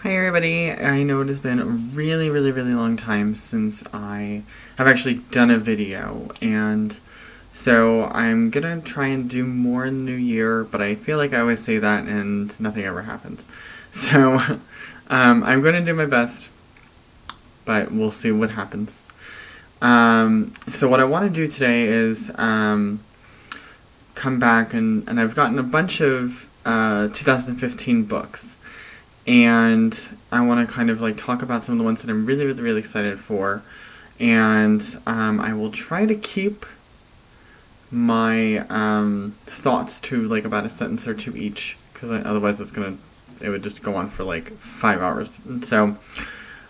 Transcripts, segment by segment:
Hi everybody, I know it has been a really long time since I have actually done a video, and so I'm gonna try and do more in the new year, but I feel like I always say that and nothing ever happens. So I'm gonna do my best, but we'll see what happens. So what I want to do today is come back and I've gotten a bunch of 2015 books. And I want to kind of like talk about some of the ones that I'm really excited for, and I will try to keep my thoughts to like about a sentence or two each, because otherwise it would just go on for like 5 hours. And so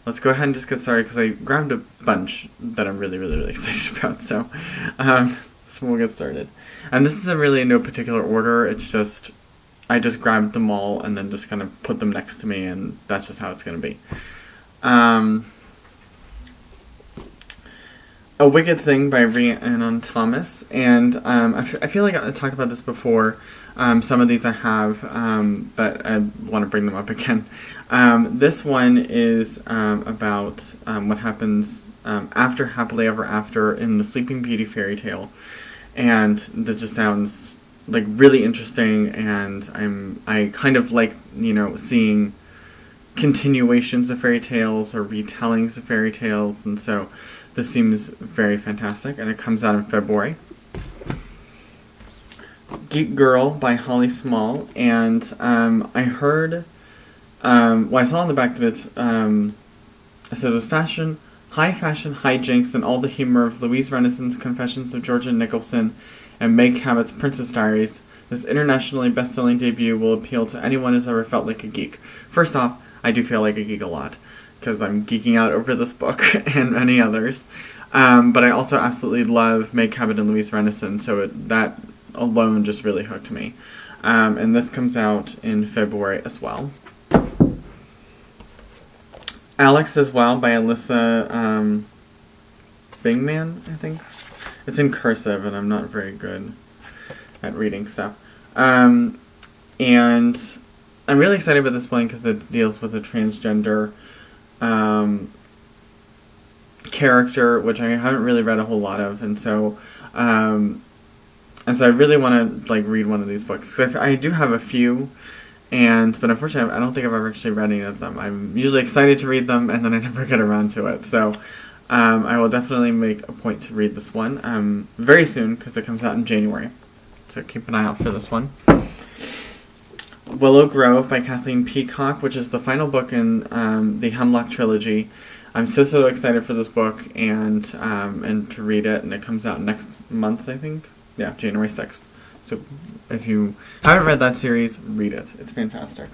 let's go ahead and just get started, because I grabbed a bunch that I'm really excited about. So we'll get started. And this is really in no particular order. It's just I just grabbed them all and then just kind of put them next to me, and that's just how it's going to be. A Wicked Thing by Rhiannon Thomas, and I feel like I talked about this before. Some of these I have, but I want to bring them up again. This one is about what happens after Happily Ever After in the Sleeping Beauty fairy tale, and that just sounds like really interesting, and I kind of like, seeing continuations of fairy tales or retellings of fairy tales, and so this seems very fantastic, and it comes out in February. Geek Girl by Holly Small, and I heard, I saw on the back that it said it was high fashion hijinks and all the humor of Louise Renaissance, Confessions of Georgia Nicholson, and Meg Cabot's Princess Diaries. This internationally best-selling debut will appeal to anyone who's ever felt like a geek. First off, I do feel like a geek a lot, because I'm geeking out over this book and many others. But I also absolutely love Meg Cabot and Louise Renaissance, so that alone just really hooked me. And this comes out in February as well. Alex as Well by Alyssa Bingman, I think. It's in cursive, and I'm not very good at reading stuff. And I'm really excited about this one because it deals with a transgender character, which I haven't really read a whole lot of, and so I really want to like read one of these books. Cause I do have a few, but unfortunately I don't think I've ever actually read any of them. I'm usually excited to read them, and then I never get around to it. So I will definitely make a point to read this one very soon, because it comes out in January. So keep an eye out for this one. Willow Grove by Kathleen Peacock, which is the final book in the Hemlock trilogy. I'm so excited for this book and to read it, and it comes out next month, I think. Yeah, January 6th. So if you haven't read that series, read it. It's fantastic.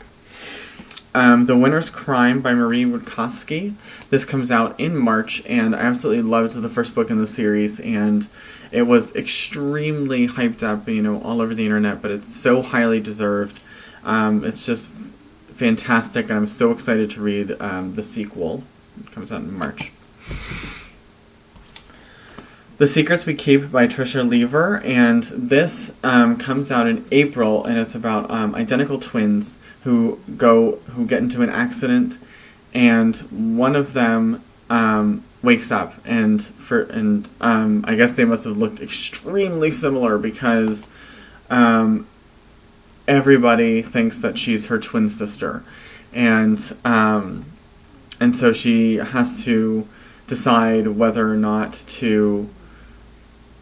The Winter's Crime by Marie Rudkowski. This comes out in March, and I absolutely loved the first book in the series, and it was extremely hyped up, all over the internet, but it's so highly deserved. It's just fantastic, and I'm so excited to read the sequel. It comes out in March. The Secrets We Keep by Tricia Lever, and this comes out in April, and it's about identical twins who get into an accident, and one of them wakes up, and I guess they must have looked extremely similar, because everybody thinks that she's her twin sister, and so she has to decide whether or not to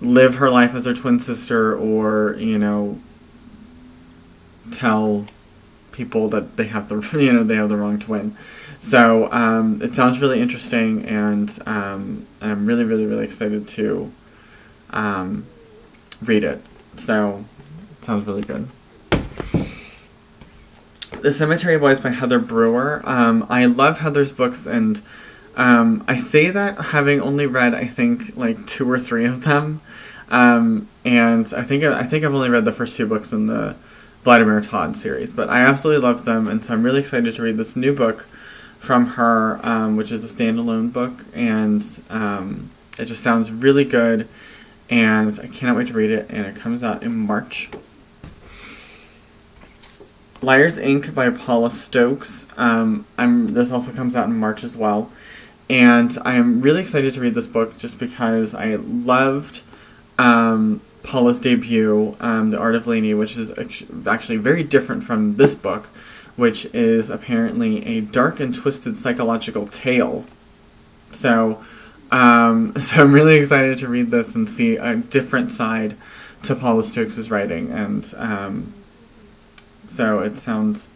live her life as her twin sister, or tell people that they have the wrong twin. So it sounds really interesting, and I'm really excited to read it. So it sounds really good. The Cemetery Boys by Heather Brewer. I love Heather's books, and I say that having only read, I think, like 2 or 3 of them, and I think I've only read the first 2 books in the Vladimir Todd series, but I absolutely love them, and so I'm really excited to read this new book from her, which is a standalone book, and it just sounds really good, and I cannot wait to read it, and it comes out in March. Liars Inc. by Paula Stokes. This also comes out in March as well. And I'm really excited to read this book just because I loved Paula's debut, The Art of Lainey, which is actually very different from this book, which is apparently a dark and twisted psychological tale. So I'm really excited to read this and see a different side to Paula Stokes' writing. And so it sounds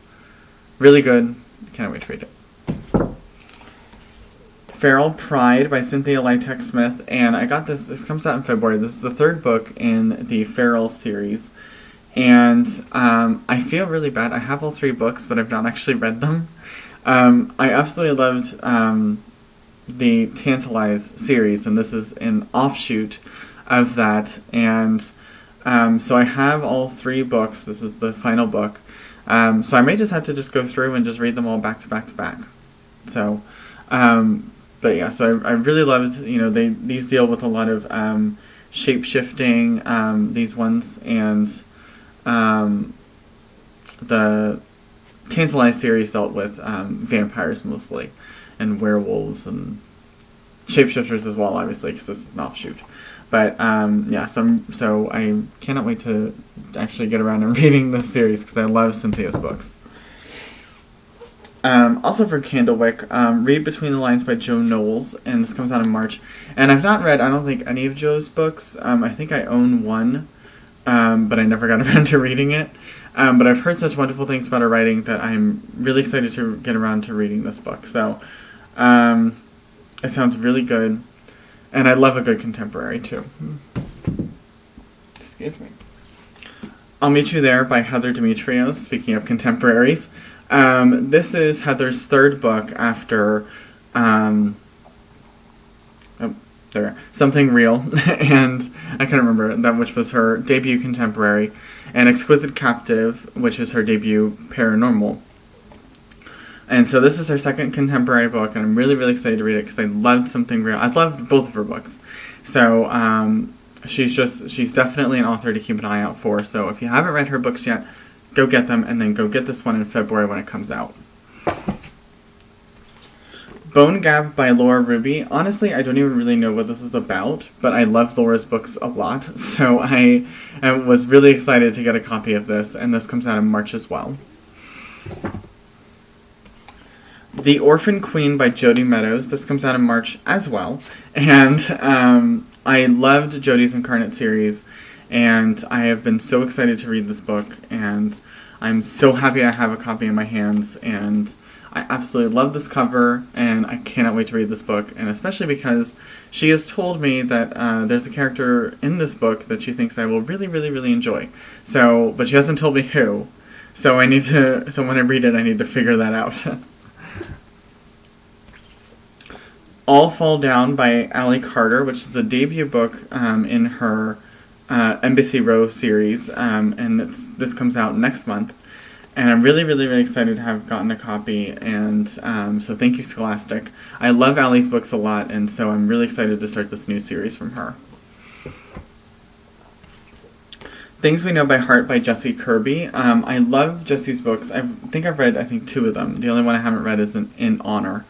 really good. Can't wait to read it. Feral Pride by Cynthia Lytech Smith, and I got this. This comes out in February. This is the third book in the Feral series, and I feel really bad. I have all 3 books, but I've not actually read them. I absolutely loved the Tantalize series, and this is an offshoot of that. And so I have all 3 books. This is the final book. So I may just have to just go through and just read them all back to back to back. So. But yeah, so I really loved, these deal with a lot of shape-shifting, these ones, and the Tantalize series dealt with vampires mostly, and werewolves, and shapeshifters as well, obviously, because this is an offshoot. But yeah, so I cannot wait to actually get around and reading this series, because I love Cynthia's books. Also for Candlewick, Read Between the Lines by Joe Knowles, and this comes out in March. And I've not read, I don't think, any of Joe's books. I think I own one, but I never got around to reading it. But I've heard such wonderful things about her writing that I'm really excited to get around to reading this book. So, it sounds really good, and I love a good contemporary, too. Excuse me. I'll Meet You There by Heather Demetrios, speaking of contemporaries. This is Heather's 3rd book after Something Real, and I can't remember that, which was her debut contemporary, and Exquisite Captive, which is her debut paranormal. And so this is her 2nd contemporary book, and I'm really, really excited to read it because I loved Something Real. I've loved both of her books. So she's definitely an author to keep an eye out for. So if you haven't read her books yet, go get them, and then go get this one in February when it comes out. Bone Gap by Laura Ruby. Honestly, I don't even really know what this is about, but I love Laura's books a lot, so I was really excited to get a copy of this, and this comes out in March as well. The Orphan Queen by Jodi Meadows. This comes out in March as well, and I loved Jodi's Incarnate series, and I have been so excited to read this book, and I'm so happy I have a copy in my hands, and I absolutely love this cover, and I cannot wait to read this book, and especially because she has told me that there's a character in this book that she thinks I will really, really, really enjoy. So, but she hasn't told me who, so when I read it, I need to figure that out. All Fall Down by Allie Carter, which is the debut book in her Embassy Row series, and this comes out next month, and I'm really, really, really excited to have gotten a copy, and so thank you, Scholastic. I love Allie's books a lot, and so I'm really excited to start this new series from her. Things We Know by Heart by Jessie Kirby. I love Jessie's books. I think I've read 2 of them. The only one I haven't read is In Honor,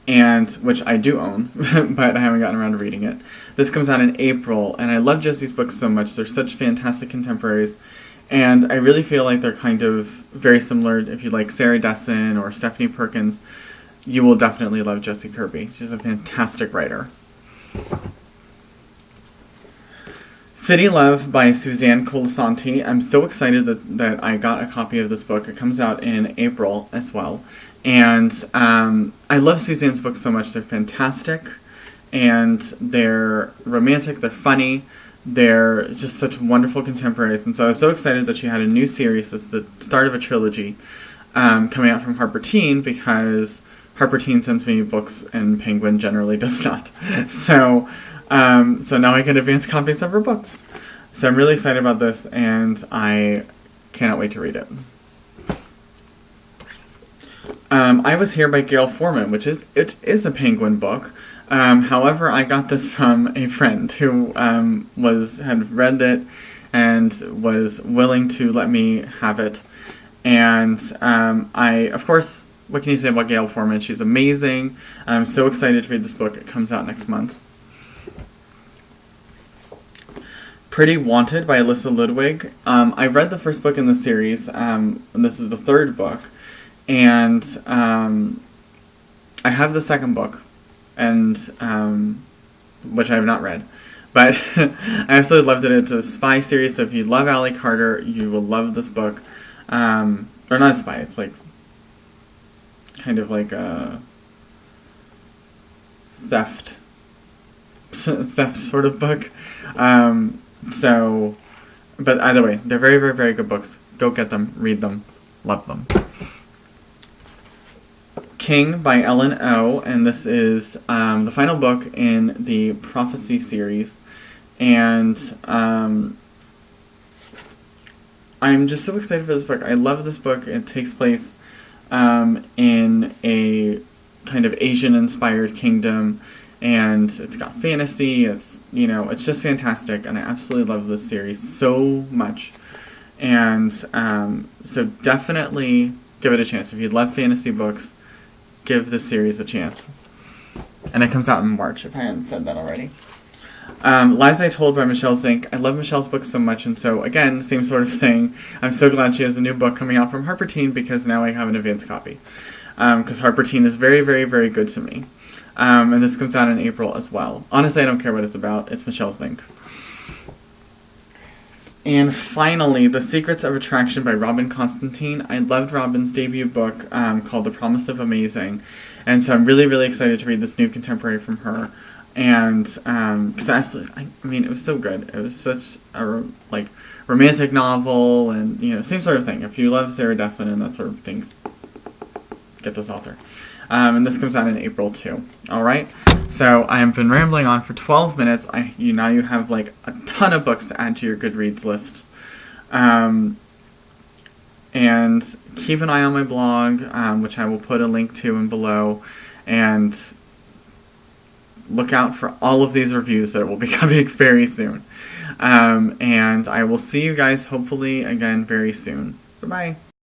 and which I do own, but I haven't gotten around to reading it. This comes out in April, and I love Jessie's books so much. They're such fantastic contemporaries, and I really feel like they're kind of very similar. If you like Sarah Dessen or Stephanie Perkins, you will definitely love Jessie Kirby. She's a fantastic writer. City Love by Suzanne Colasanti. I'm so excited that I got a copy of this book. It comes out in April as well. And I love Suzanne's books so much. They're fantastic, and they're romantic, they're funny, they're just such wonderful contemporaries. And so I was so excited that she had a new series that's the start of a trilogy coming out from Harper Teen, because Harper Teen sends me books and Penguin generally does not. So now I get advance copies of her books. So I'm really excited about this, and I cannot wait to read it. I Was Here by Gail Forman, it is a Penguin book. However, I got this from a friend who had read it and was willing to let me have it. And of course, what can you say about Gail Foreman? She's amazing. I'm so excited to read this book. It comes out next month. Pretty Wanted by Alyssa Ludwig. I read the first book in the series, and this is the third book. And I have the second book, and which I have not read. But I absolutely loved it. It's a spy series, so if you love Ally Carter, you will love this book. Or not a spy, it's like kind of like a theft sort of book. But either way, they're very, very, very good books. Go get them, read them, love them. King by Ellen O, and this is the final book in the Prophecy series. And I'm just so excited for this book. I love this book. It takes place in a kind of Asian-inspired kingdom, and it's got fantasy. It's just fantastic, and I absolutely love this series so much. And so definitely give it a chance. If you love fantasy books, give this series a chance. And it comes out in March, if I hadn't said that already. Lies I Told by Michelle Zink. I love Michelle's books so much, and so, again, same sort of thing. I'm so glad she has a new book coming out from Harper Teen, because now I have an advance copy. Because Harper Teen is very, very, very good to me. And this comes out in April as well. Honestly, I don't care what it's about. It's Michelle Zink. And finally, The Secrets of Attraction by Robin Constantine. I loved Robin's debut book called The Promise of Amazing. And so I'm really, really excited to read this new contemporary from her. And because it was so good. It was such a romantic novel, and same sort of thing. If you love Sarah Dessen and that sort of things, get this author. And this comes out in April too. All right. So I have been rambling on for 12 minutes. Now you have a ton of books to add to your Goodreads list. And keep an eye on my blog, which I will put a link to in below, and look out for all of these reviews that will be coming very soon. And I will see you guys hopefully again very soon. Bye-bye.